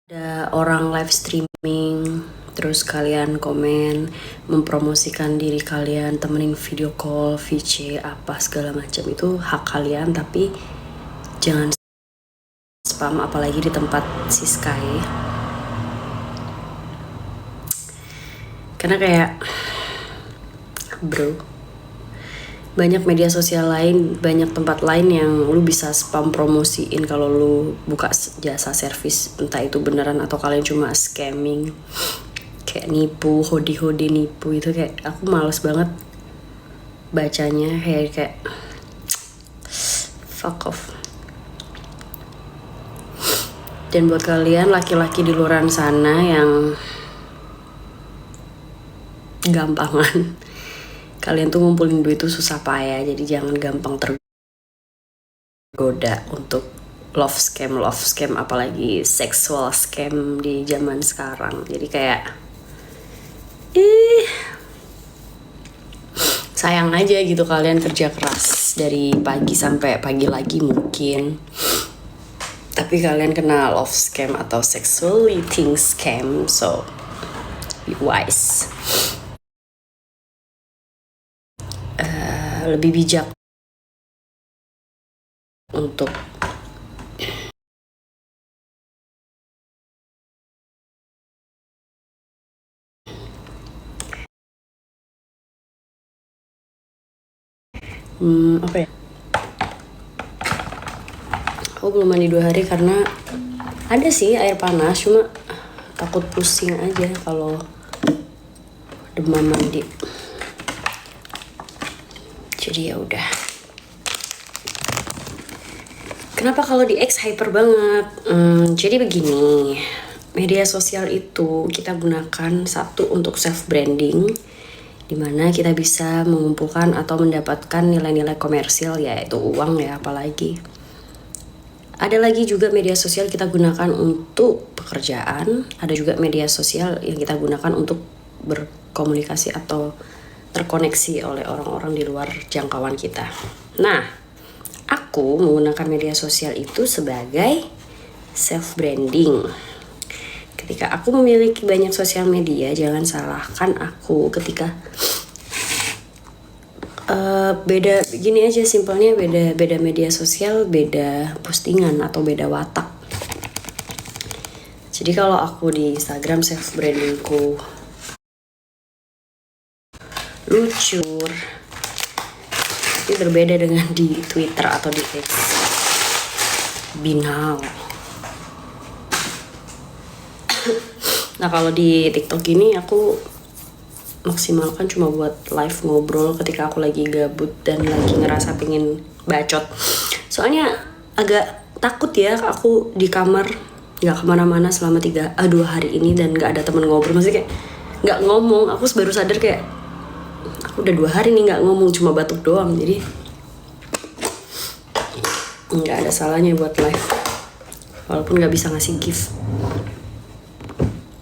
Ada orang live streaming, terus kalian komen, mempromosikan diri kalian, temenin video call, VC, apa segala macam itu hak kalian, tapi jangan spam apalagi di tempat si Sky. Karena kayak, bro, banyak media sosial lain, banyak tempat lain yang lu bisa spam promosiin kalau lu buka jasa servis, entah itu beneran atau kalian cuma scamming, kayak nipu, hodi nipu. Itu kayak aku males banget bacanya, kayak fuck off. Dan buat kalian laki-laki di luar sana yang gampangan, kalian tuh ngumpulin duit tuh susah payah, jadi jangan gampang tergoda untuk love scam, apalagi sexual scam di zaman sekarang. Jadi kayak sayang aja gitu kalian kerja keras dari pagi sampai pagi lagi mungkin, tapi kalian kena love scam atau sexual eating scam. So be wise. Lebih bijak untuk apa ya, aku belum mandi 2 hari karena ada sih air panas, cuma takut pusing aja kalau demam mandi. Jadi ya udah. Kenapa kalau di X hyper banget? Jadi begini, media sosial itu kita gunakan satu untuk self branding, dimana kita bisa mengumpulkan atau mendapatkan nilai-nilai komersil, yaitu uang ya, apalagi. Ada lagi juga media sosial kita gunakan untuk pekerjaan, ada juga media sosial yang kita gunakan untuk berkomunikasi atau terkoneksi oleh orang-orang di luar jangkauan kita. Nah, aku menggunakan media sosial itu sebagai self branding. Ketika aku memiliki banyak sosial media, jangan salahkan aku ketika beda gini aja, simpelnya beda media sosial, beda postingan atau beda watak. Jadi kalau aku di Instagram self brandingku lucu, tapi berbeda dengan di Twitter atau di X, binal. Nah kalau di TikTok ini aku maksimalkan cuma buat live ngobrol ketika aku lagi gabut dan lagi ngerasa pengen bacot. Soalnya agak takut ya aku di kamar nggak kemana-mana selama 2 hari ini dan nggak ada temen ngobrol. Maksudnya kayak nggak ngomong. Aku baru sadar kayak aku udah 2 hari nih nggak ngomong, cuma batuk doang. Jadi nggak ada salahnya buat live, walaupun nggak bisa ngasih gift.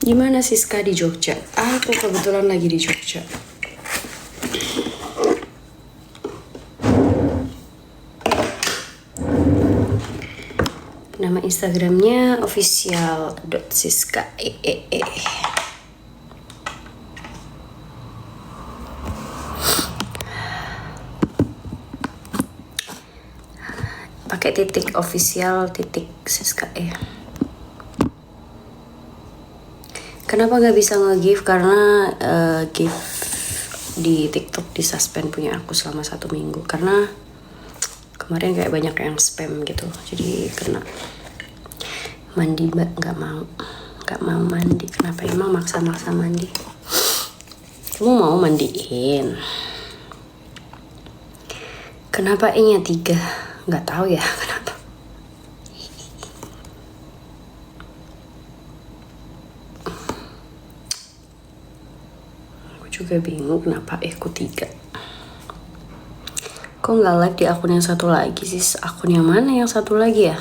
Gimana Siska di Jogja? Aku kebetulan lagi di Jogja. Nama Instagramnya official.siska. Pakai titik official titik Siska. Kenapa nggak bisa nge-give? Karena give di TikTok di suspend punya aku selama 1 minggu. Karena kemarin kayak banyak yang spam gitu. Jadi kena mandi, mbak nggak mau mandi. Kenapa emang maksa-maksa mandi? Kamu mau mandiin? Kenapa E-nya 3? Nggak tahu ya kenapa. Juga bingung kenapa ku 3. Kok nggak like di akun yang satu lagi sih? Akun yang mana yang satu lagi ya?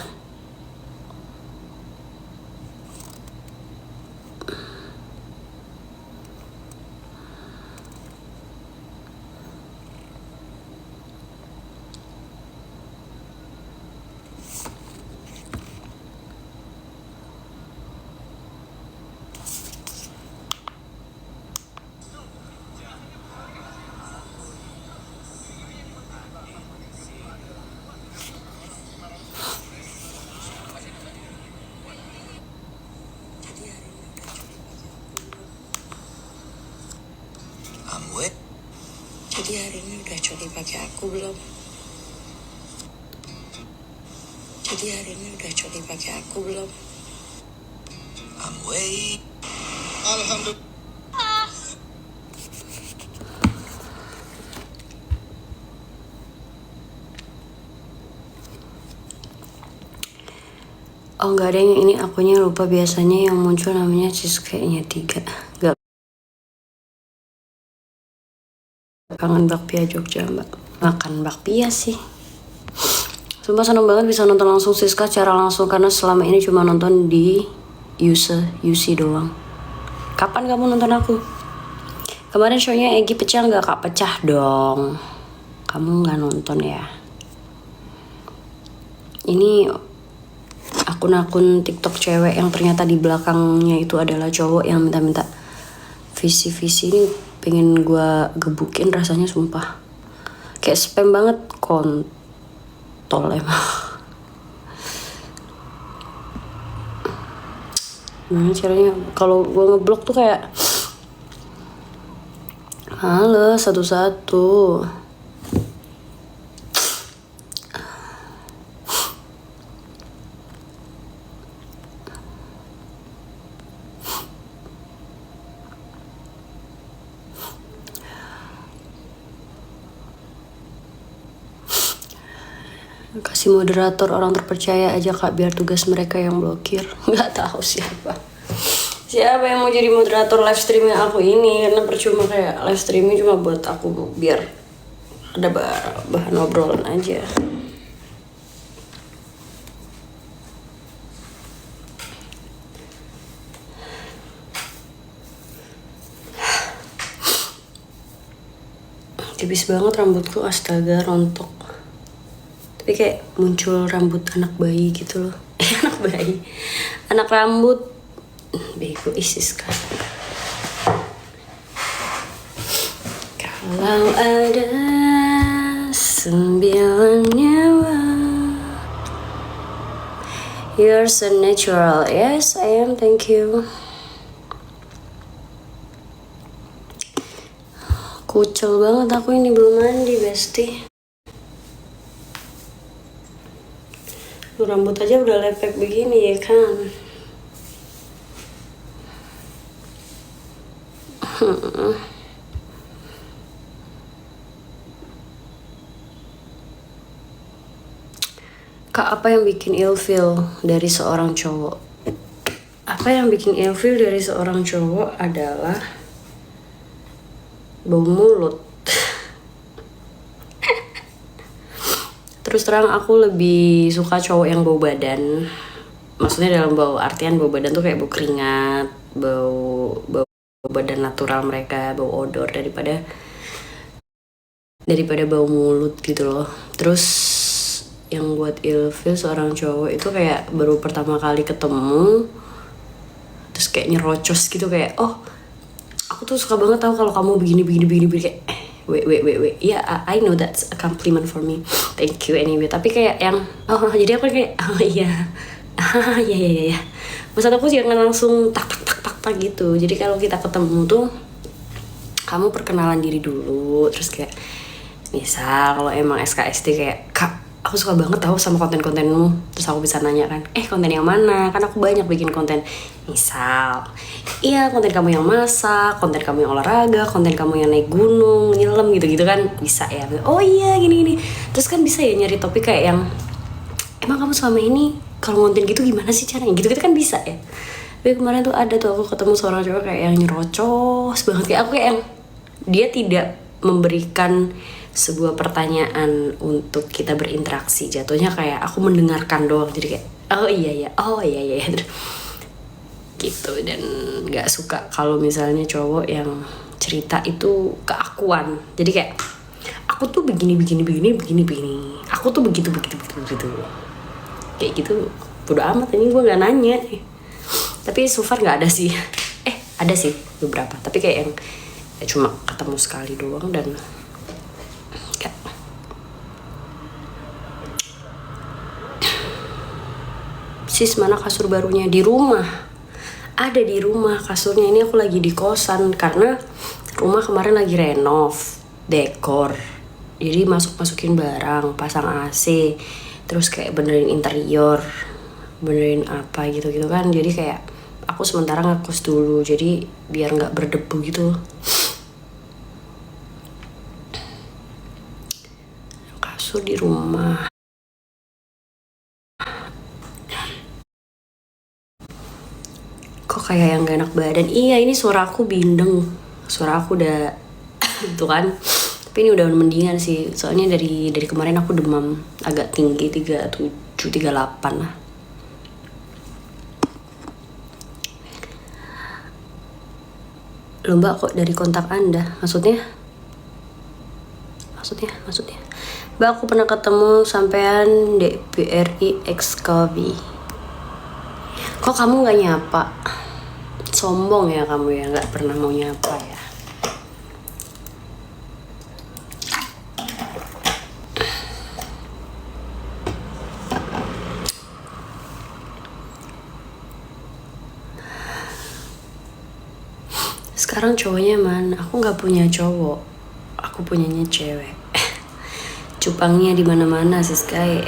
Jadi hari ini udah coba pakai aku belum? Jadi hari ini udah coba pakai aku belum? I'm waiting. Alhamdulillah. Oh nggak ada yang ini, akunya lupa, biasanya yang muncul namanya cis kayaknya 3. Gak kangen bakpia Jogja mbak. Makan bakpia sih. Sumpah seneng banget bisa nonton langsung Siska secara langsung, karena selama ini cuma nonton di UC doang. Kapan kamu nonton aku? Kemarin shownya Egi pecah nggak kak? Pecah dong. Kamu nggak nonton ya? Ini akun-akun TikTok cewek yang ternyata di belakangnya itu adalah cowok yang minta-minta visi-visi ini, pengen gue gebukin rasanya sumpah. Kayak spam banget, kontol emang. Gimana caranya? Kalau gue ngeblok tuh kayak halo satu-satu. Kasih moderator orang terpercaya aja kak, biar tugas mereka yang blokir. Nggak tahu siapa yang mau jadi moderator live streaming aku ini, karena percuma kayak live streaming cuma buat aku biar ada bahan obrolan aja. Tipis banget rambutku, astaga, rontok. Tapi kayak muncul rambut anak bayi gitu loh. Anak bayi, anak rambut bego isis kan. Kalau ada 9 nyawa, you're so natural. Yes I am, thank you. Kucel banget aku ini, belum mandi besti. Rambut aja udah lepek begini ya kan. Kak, apa yang bikin ilfeel dari seorang cowok? Apa yang bikin ilfeel dari seorang cowok adalah bau mulut. Terus terang aku lebih suka cowok yang bau badan. Maksudnya dalam bau artian bau badan tuh kayak bau keringat, bau badan natural mereka, bau odor, daripada bau mulut gitu loh. Terus yang buat ilfeel seorang cowok itu kayak baru pertama kali ketemu terus kayak nyerocos gitu, kayak oh aku tuh suka banget tahu kalau kamu begini kayak wait. Yeah, I know that's a compliment for me. Thank you anyway. Tapi kayak yang jadi aku kayak iya. Iya. Maksud aku jangan langsung tak gitu. Jadi kalau kita ketemu tuh kamu perkenalan diri dulu, terus kayak misal kalau emang SKSD kayak kak, aku suka banget tahu sama konten-kontenmu. Terus aku bisa nanya kan, konten yang mana? Kan aku banyak bikin konten. Misal, iya konten kamu yang masak, konten kamu yang olahraga, konten kamu yang naik gunung, nyelam gitu-gitu kan bisa ya. Oh iya gini. Terus kan bisa ya nyari topik kayak yang emang kamu selama ini kalau konten gitu gimana sih caranya? Gitu kan bisa ya. Tapi kemarin tuh ada tuh aku ketemu seorang cowok kayak yang nyerocos banget, kayak aku kayak yang dia tidak memberikan sebuah pertanyaan untuk kita berinteraksi, jatuhnya kayak aku mendengarkan doang, jadi kayak oh iya gitu. Dan nggak suka kalau misalnya cowok yang cerita itu keakuan, jadi kayak aku tuh begini, aku tuh begitu kayak gitu. Bodo amat, ini gue nggak nanya. Tapi so far nggak ada sih. Ada sih beberapa, tapi kayak yang cuma ketemu sekali doang. Dan kayak sis mana kasur barunya? Di rumah. Ada di rumah kasurnya. Ini aku lagi di kosan karena rumah kemarin lagi renov. dekor. Jadi masukin barang, pasang AC, terus kayak benerin interior, benerin apa gitu kan. Jadi kayak aku sementara ngekos dulu, jadi biar nggak berdebu gitu. Kasur di rumah. Kok kayak yang gak enak badan? Iya, ini suara aku bindeng. Suara aku udah itu kan. Tapi ini udah mendingan sih. Soalnya dari kemarin aku demam agak tinggi 37, 38 lah. Loh Mbak, kok dari kontak Anda? Maksudnya? Mbak, aku pernah ketemu sampean di BRI X Coffee. Kok kamu gak nyapa? Sombong ya kamu ya, gak pernah mau nyapa ya. Sekarang cowoknya mana? Aku nggak punya cowok, aku punyanya cewek. Cupangnya di mana-mana Siskae.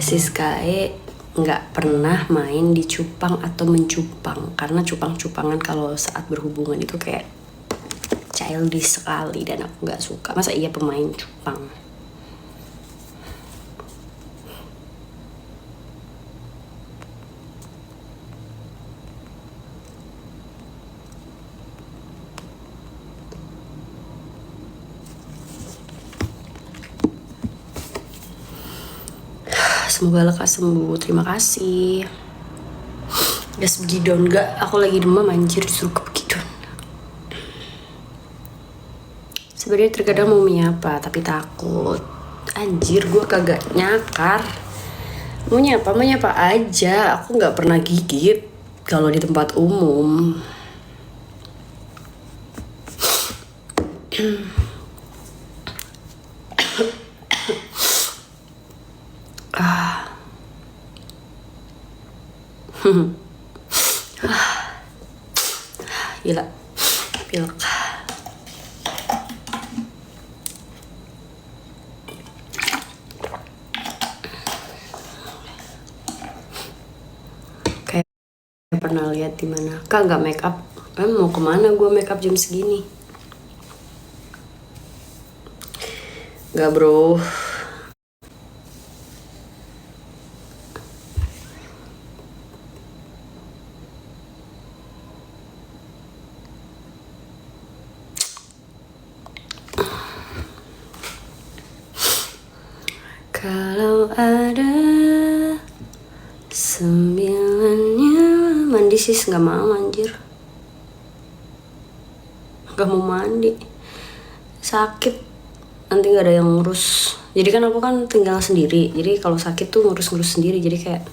Siskae nggak pernah main di cupang atau mencupang, karena cupang-cupangan kalau saat berhubungan itu kayak childish sekali dan aku nggak suka. Masa iya pemain cupang? Semoga lekas sembuh, terima kasih. Gas begidon gak? Aku lagi demam anjir, disuruh ke begidon. Sebenarnya terkadang mau menyapa tapi takut. Anjir, gue kagak nyakar. Mau nyapa aja. Aku nggak pernah gigit kalau di tempat umum. Gila, pilek. Kayak pernah lihat di mana? Kak nggak make up? Mau kemana gue make up jam segini? Nggak bro. Kalau ada 9-nya mandi sis, nggak mau anjir, nggak mau mandi, sakit nanti nggak ada yang ngurus. Jadi kan aku kan tinggal sendiri, jadi kalau sakit tuh ngurus sendiri, jadi kayak